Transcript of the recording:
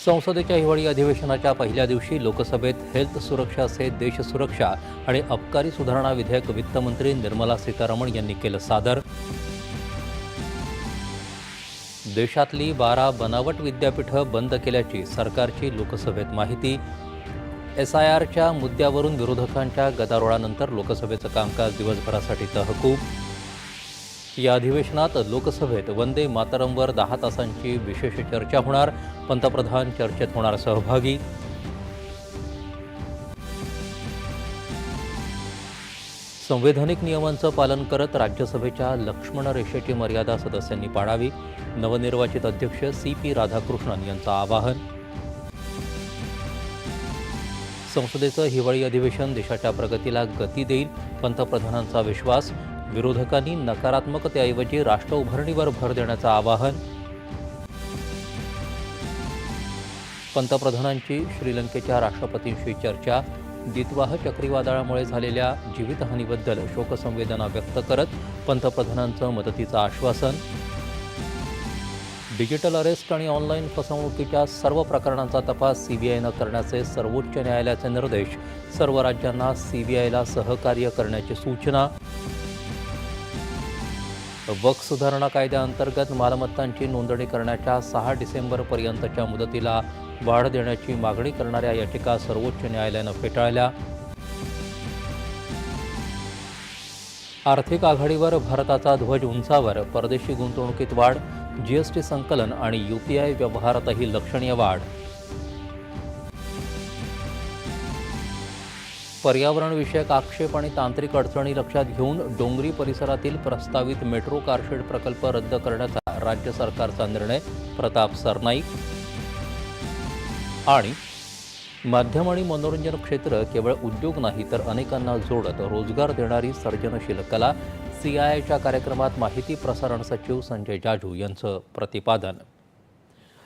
संसदेच्या हिवाळी अधिवेशनाच्या पहिल्या दिवशी लोकसभेत हेल्थ सुरक्षा से देश सुरक्षा आणि अबकारी सुधारणा विधेयक वित्तमंत्री निर्मला सीतारामन यांनी केलं सादर. देशातली 12 बनावट विद्यापीठं बंद केल्याची सरकारची लोकसभेत माहिती. SIRच्या मुद्द्यावरून विरोधकांच्या गदारोळानंतर लोकसभेचं कामकाज दिवसभरासाठी तहकूब. या अधिवेशनात लोकसभेत वंदे मातरमवर 10 तासांची विशेष चर्चा होणार. पंतप्रधान चर्चेत होणार सहभागी. संवैधानिक नियमांचं पालन करत राज्यसभेच्या लक्ष्मण रेषेची मर्यादा सदस्यांनी पाळावी. नवनिर्वाचित अध्यक्ष CP राधाकृष्णन यांचं आवाहन. संसदेचं हिवाळी अधिवेशन देशाच्या प्रगतीला गती देईल, पंतप्रधानांचा विश्वास. विरोधकांनी नकारात्मकतेऐवजी राष्ट्र उभारणीवर भर देण्याचं आवाहन. पंतप्रधानांची श्रीलंकेच्या राष्ट्रपतींशी चर्चा. दितवाह चक्रीवादळामुळे झालेल्या जीवितहानीबद्दल शोकसंवेदना व्यक्त करत पंतप्रधानांचं मदतीचं आश्वासन. डिजिटल अरेस्ट आणि ऑनलाईन फसवणुकीच्या सर्व प्रकरणांचा तपास CBIनं करण्याचे सर्वोच्च न्यायालयाचे निर्देश. सर्व राज्यांना CBIला सहकार्य करण्याची सूचना. वक्फ सुधारणा कायद्याअंतर्गत मालमत्तांची नोंदणी करण्याच्या 6 डिसेंबरपर्यंतच्या मुदतीला वाढ देण्याची मागणी करणाऱ्या याचिका सर्वोच्च न्यायालयानं फेटाळल्या. आर्थिक आघाडीवर भारताचा ध्वज उंचावर. परदेशी गुंतवणुकीत वाढ. GST संकलन आणि UPI व्यवहारातही लक्षणीय वाढ. पर्यावरणविषयक आक्षेप आणि तांत्रिक अडचणी लक्षात घेऊन डोंगरी परिसरातील प्रस्तावित मेट्रो कारशेड प्रकल्प रद्द करण्याचा राज्य सरकारचा निर्णय. प्रताप सरनाईक. आणि माध्यम आणि मनोरंजन क्षेत्र केवळ उद्योग नाही तर अनेकांना जोडत रोजगार देणारी सर्जनशील कला. CIIच्या कार्यक्रमात माहिती प्रसारण सचिव संजय जाजू यांचं प्रतिपादन.